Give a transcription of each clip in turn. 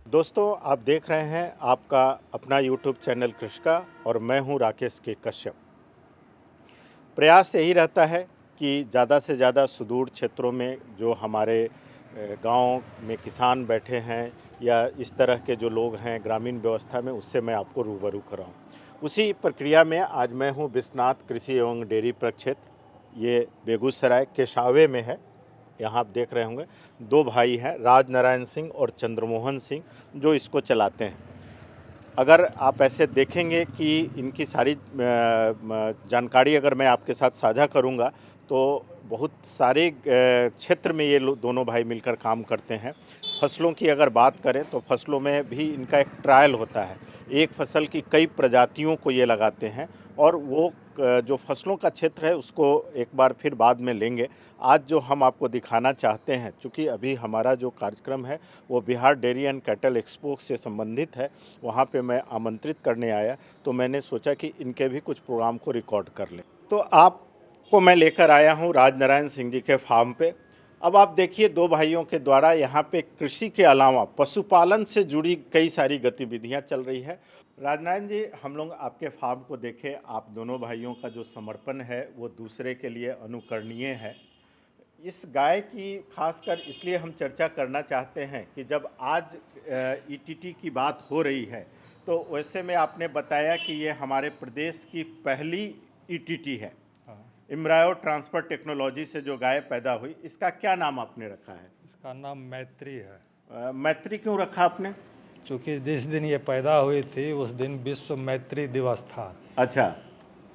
दोस्तों, आप देख रहे हैं आपका अपना यूट्यूब चैनल कृषि का और मैं हूं राकेश के कश्यप। प्रयास यही रहता है कि ज़्यादा से ज़्यादा सुदूर क्षेत्रों में जो हमारे गांव में किसान बैठे हैं या इस तरह के जो लोग हैं ग्रामीण व्यवस्था में, उससे मैं आपको रूबरू कराऊं। उसी प्रक्रिया में आज मैं हूं विश्वनाथ कृषि एवं डेयरी प्रक्षेत्र, ये बेगूसराय केशावे में है। यहाँ आप देख रहे होंगे दो भाई हैं, राज नारायण सिंह और चंद्रमोहन सिंह, जो इसको चलाते हैं। अगर आप ऐसे देखेंगे कि इनकी सारी जानकारी अगर मैं आपके साथ साझा करूंगा तो बहुत सारे क्षेत्र में ये दोनों भाई मिलकर काम करते हैं। फसलों की अगर बात करें तो फसलों में भी इनका एक ट्रायल होता है। एक फसल की कई प्रजातियों को ये लगाते हैं और वो जो फसलों का क्षेत्र है उसको एक बार फिर बाद में लेंगे। आज जो हम आपको दिखाना चाहते हैं, चूँकि अभी हमारा जो कार्यक्रम है वो Bihar dairy and cattle expo से संबंधित है, वहाँ पे मैं आमंत्रित करने आया, तो मैंने सोचा कि इनके भी कुछ प्रोग्राम को रिकॉर्ड कर लें। तो आपको मैं लेकर आया हूँ राजनारायण सिंह जी के फार्म पे। अब आप देखिए, दो भाइयों के द्वारा यहाँ पे कृषि के अलावा पशुपालन से जुड़ी कई सारी गतिविधियाँ चल रही है। राजनारायण जी, हम लोग आपके फार्म को देखें, आप दोनों भाइयों का जो समर्पण है वो दूसरे के लिए अनुकरणीय है। इस गाय की खासकर इसलिए हम चर्चा करना चाहते हैं कि जब आज ईटीटी की बात हो रही है, तो वैसे में आपने बताया कि ये हमारे प्रदेश की पहली ईटीटी है। एम्ब्रायो ट्रांसफर टेक्नोलॉजी से जो गाय पैदा हुई, इसका क्या नाम आपने रखा है? इसका नाम मैत्री है। मैत्री क्यों रखा आपने? क्योंकि जिस दिन ये पैदा हुई थी उस दिन विश्व मैत्री दिवस था, अच्छा,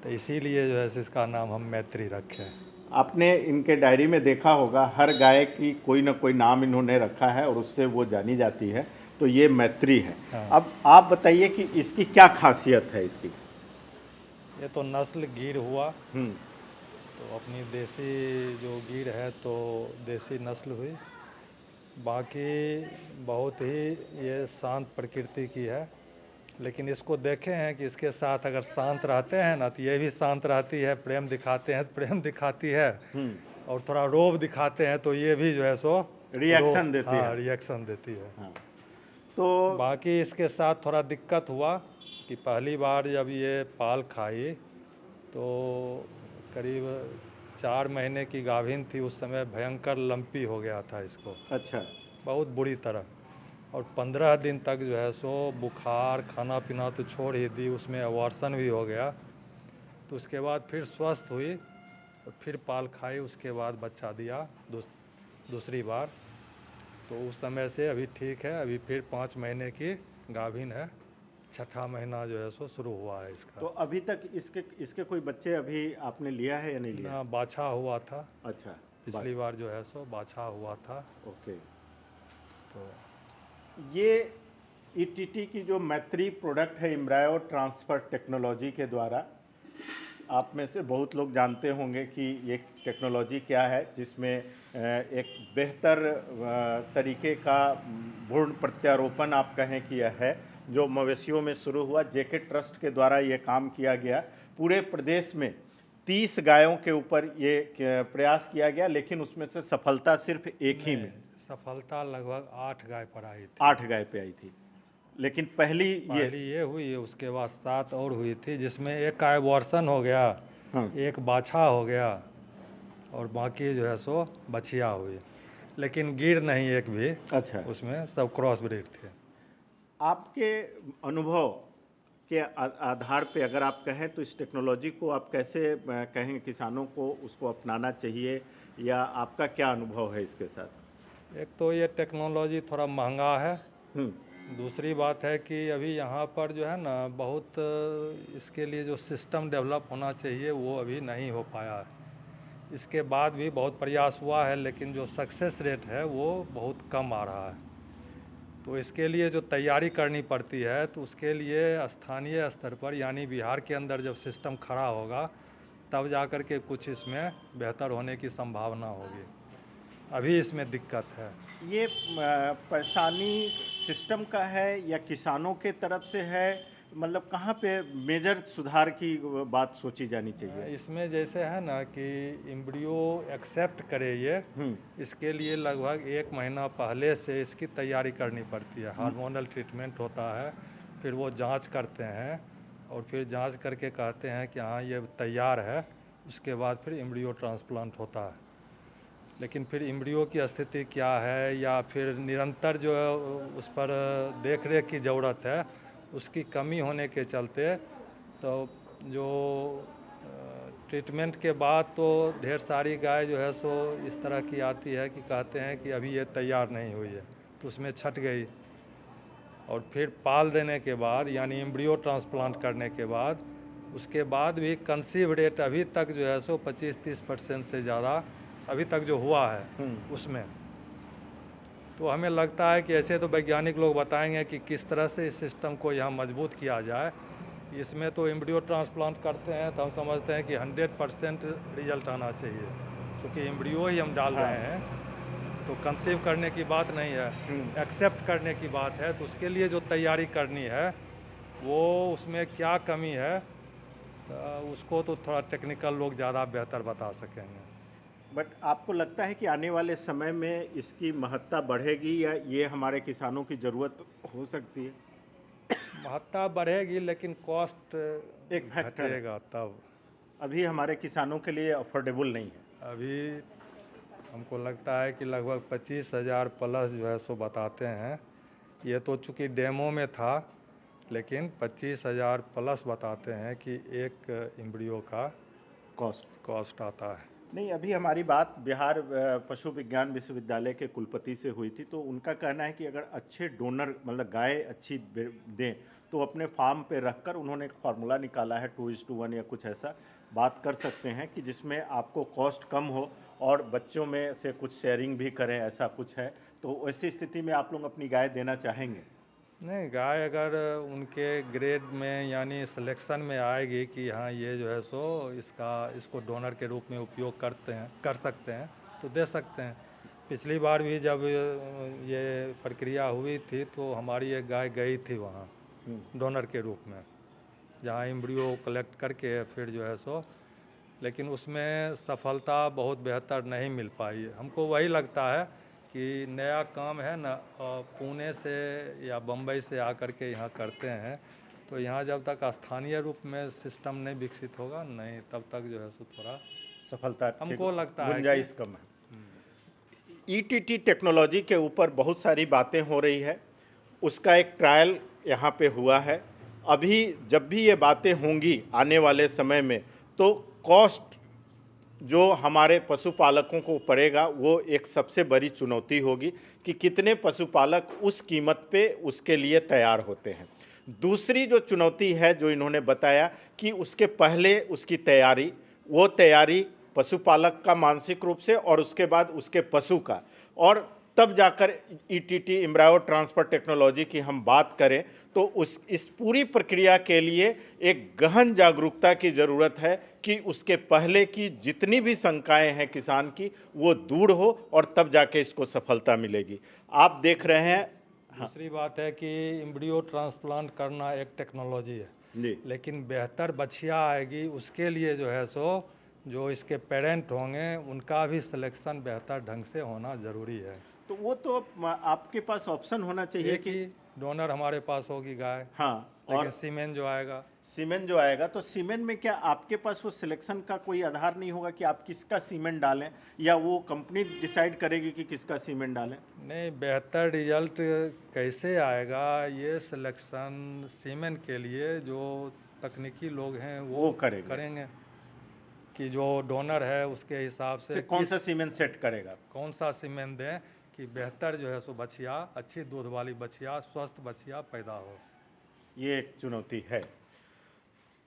तो इसीलिए जो है इसका नाम हम मैत्री रखे। आपने इनके डायरी में देखा होगा हर गाय की कोई ना कोई नाम इन्होंने रखा है और उससे वो जानी जाती है, तो ये मैत्री है। हाँ। अब आप बताइए कि इसकी क्या खासियत है इसकी? ये तो नस्ल गीर हुआ, हम्म। तो अपनी देसी जो गीर है तो देसी नस्ल हुई। बाकी बहुत ही ये शांत प्रकृति की है, लेकिन इसको देखे हैं कि इसके साथ अगर शांत रहते हैं ना तो ये भी शांत रहती है, प्रेम दिखाते हैं तो प्रेम दिखाती है, और थोड़ा रोब दिखाते हैं तो ये भी जो है सो रिएक्शन देती हाँ है। रिएक्शन देती है। हाँ। तो बाकी इसके साथ थोड़ा दिक्कत हुआ कि पहली बार जब ये पाल खाई तो करीब 4 महीने की गाभिन थी, उस समय भयंकर लंपी हो गया था इसको। अच्छा। बहुत बुरी तरह, और 15 दिन तक जो है सो बुखार, खाना पीना तो छोड़ ही दी, उसमें अबॉर्शन भी हो गया। तो उसके बाद फिर स्वस्थ हुई और फिर पाल खाई, उसके बाद बच्चा दिया दूसरी बार। तो उस समय से अभी ठीक है, अभी फिर 5 महीने की गाभिन है, छठा महीना जो है सो शुरू हुआ है इसका। तो अभी तक इसके कोई बच्चे अभी आपने लिया है या नहीं लिया? ना, बाछा हुआ था। अच्छा। पिछली बार जो है सो बाछा हुआ था। ओके। तो ये ईटीटी की जो मैत्री प्रोडक्ट है एम्ब्रायो ट्रांसफर टेक्नोलॉजी के द्वारा, आप में से बहुत लोग जानते होंगे कि ये टेक्नोलॉजी क्या है, जिसमें एक बेहतर तरीके का भ्रूण प्रत्यारोपण आप कहें कि यह है, जो मवेशियों में शुरू हुआ। जेके ट्रस्ट के द्वारा ये काम किया गया। पूरे प्रदेश में 30 गायों के ऊपर ये प्रयास किया गया, लेकिन उसमें से सफलता सिर्फ एक ही में। सफलता लगभग 8 गाय पर आई थी। 8 गाय पे आई थी, लेकिन पहली ये हुई है, उसके बाद 7 और हुई थी, जिसमें एक का एबॉर्शन हो गया, हाँ। एक बाछा हो गया, और बाकी जो है सो बछिया हुई, लेकिन गिर नहीं एक भी। अच्छा। उसमें सब क्रॉस ब्रीड थे। आपके अनुभव के आधार पे अगर आप कहें तो इस टेक्नोलॉजी को आप कैसे कहें किसानों को उसको अपनाना चाहिए, या आपका क्या अनुभव है इसके साथ? एक तो ये टेक्नोलॉजी थोड़ा महंगा है, हम्म। दूसरी बात है कि अभी यहाँ पर जो है ना बहुत इसके लिए जो सिस्टम डेवलप होना चाहिए वो अभी नहीं हो पाया है। इसके बाद भी बहुत प्रयास हुआ है, लेकिन जो सक्सेस रेट है वो बहुत कम आ रहा है। तो इसके लिए जो तैयारी करनी पड़ती है, तो उसके लिए स्थानीय स्तर पर यानी बिहार के अंदर जब सिस्टम खड़ा होगा तब जा कर के कुछ इसमें बेहतर होने की संभावना होगी। अभी इसमें दिक्कत है। ये परेशानी सिस्टम का है या किसानों के तरफ से है, मतलब कहाँ पे मेजर सुधार की बात सोची जानी चाहिए? इसमें जैसे है ना कि एम्ब्रियो एक्सेप्ट करे ये, इसके लिए लगभग 1 महीना पहले से इसकी तैयारी करनी पड़ती है। हार्मोनल ट्रीटमेंट होता है, फिर वो जांच करते हैं और फिर जांच करके कहते हैं कि हाँ ये तैयार है, उसके बाद फिर एम्ब्रियो ट्रांसप्लांट होता है। लेकिन फिर एम्ब्रियो की स्थिति क्या है या फिर निरंतर जो है उस पर देख रेख की ज़रूरत है, उसकी कमी होने के चलते तो जो ट्रीटमेंट के बाद तो ढेर सारी गाय जो है सो इस तरह की आती है कि कहते हैं कि अभी ये तैयार नहीं हुई है, तो उसमें छट गई। और फिर पाल देने के बाद यानी एम्ब्रियो ट्रांसप्लांट करने के बाद उसके बाद भी कंसीव रेट अभी तक जो है सो 25-30% से ज़्यादा अभी तक जो हुआ है उसमें। तो हमें लगता है कि ऐसे तो वैज्ञानिक लोग बताएंगे कि किस तरह से इस सिस्टम को यहाँ मजबूत किया जाए। इसमें तो एम्ब्रियो ट्रांसप्लांट करते हैं तो हम समझते हैं कि 100% रिजल्ट आना चाहिए, क्योंकि एम्ब्रियो ही हम डाल रहे हैं, तो कंसीव करने की बात नहीं है, एक्सेप्ट करने की बात है। तो उसके लिए जो तैयारी करनी है वो उसमें क्या कमी है तो उसको तो थोड़ा टेक्निकल लोग ज़्यादा बेहतर बता सकेंगे। बट आपको लगता है कि आने वाले समय में इसकी महत्ता बढ़ेगी या ये हमारे किसानों की ज़रूरत हो सकती है? महत्ता बढ़ेगी लेकिन कॉस्ट एक फैक्टर है। घटेगा तब। अभी हमारे किसानों के लिए अफोर्डेबल नहीं है। अभी हमको लगता है कि लगभग 25,000 प्लस जो है सो बताते हैं। ये तो चूँकि डेमो में था, लेकिन 25,000 प्लस बताते हैं कि एक एम्ब्रियो का कॉस्ट आता है। नहीं, अभी हमारी बात बिहार पशु विज्ञान विश्वविद्यालय के कुलपति से हुई थी, तो उनका कहना है कि अगर अच्छे डोनर मतलब गाय अच्छी दें तो अपने फार्म पे रखकर उन्होंने एक फार्मूला निकाला है 2:1 या कुछ ऐसा बात कर सकते हैं कि जिसमें आपको कॉस्ट कम हो और बच्चों में से कुछ शेयरिंग भी करें, ऐसा कुछ है। तो ऐसी स्थिति में आप लोग अपनी गाय देना चाहेंगे? नहीं, गाय अगर उनके ग्रेड में यानी सिलेक्शन में आएगी कि हाँ ये जो है सो इसको डोनर के रूप में उपयोग कर सकते हैं तो दे सकते हैं। पिछली बार भी जब ये प्रक्रिया हुई थी तो हमारी एक गाय गई थी वहाँ डोनर के रूप में, जहाँ एम्ब्रियो कलेक्ट करके फिर जो है सो, लेकिन उसमें सफलता बहुत बेहतर नहीं मिल पाई। हमको वही लगता है कि नया काम है ना, पुणे से या बम्बई से आकर के यहाँ करते हैं, तो यहाँ जब तक स्थानीय रूप में सिस्टम नहीं विकसित होगा नहीं तब तक जो है सो थोड़ा सफलता हमको लगता है गुंजाइश कम है। ईटीटी टेक्नोलॉजी के ऊपर बहुत सारी बातें हो रही है, उसका एक ट्रायल यहाँ पे हुआ है। अभी जब भी ये बातें होंगी आने वाले समय में तो कॉस्ट जो हमारे पशुपालकों को पड़ेगा वो एक सबसे बड़ी चुनौती होगी कि कितने पशुपालक उस कीमत पे उसके लिए तैयार होते हैं। दूसरी जो चुनौती है जो इन्होंने बताया कि उसके पहले उसकी तैयारी, वो तैयारी पशुपालक का मानसिक रूप से और उसके बाद उसके पशु का, और तब जाकर ईटीटी एम्ब्रायो ट्रांसफर टेक्नोलॉजी की हम बात करें तो इस पूरी प्रक्रिया के लिए एक गहन जागरूकता की ज़रूरत है कि उसके पहले की जितनी भी शंकाएं हैं किसान की वो दूर हो और तब जाके इसको सफलता मिलेगी। आप देख रहे हैं। दूसरी बात है कि एम्ब्रियो ट्रांसप्लांट करना एक टेक्नोलॉजी है जी, लेकिन बेहतर बछिया आएगी उसके लिए जो है सो जो इसके पेरेंट होंगे उनका भी सिलेक्शन बेहतर ढंग से होना ज़रूरी है। तो वो तो आपके पास ऑप्शन होना चाहिए कि डोनर हमारे पास होगी गाय, हाँ, लेकिन सीमेन जो आएगा तो सीमेन में क्या आपके पास वो सिलेक्शन का कोई आधार नहीं होगा कि आप किसका सीमेन डालें, या वो कंपनी डिसाइड करेगी कि किसका सीमेन डालें? नहीं, बेहतर रिजल्ट कैसे आएगा ये सिलेक्शन सीमेन के लिए जो तकनीकी लोग हैं वो करेंगे कि जो डोनर है उसके हिसाब से कौन सा सीमेन सेट करेगा, कौन सा सीमेन दें कि बेहतर जो है सो बछिया, अच्छी दूध वाली बछिया, स्वस्थ बछिया पैदा हो। ये एक चुनौती है।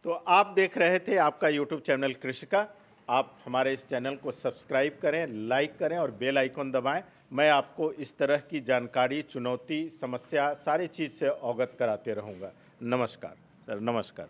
तो आप देख रहे थे आपका यूट्यूब चैनल कृषि का। आप हमारे इस चैनल को सब्सक्राइब करें, लाइक करें और बेल आइकन दबाएं। मैं आपको इस तरह की जानकारी, चुनौती, समस्या सारी चीज़ से अवगत कराते रहूँगा। नमस्कार सर, नमस्कार।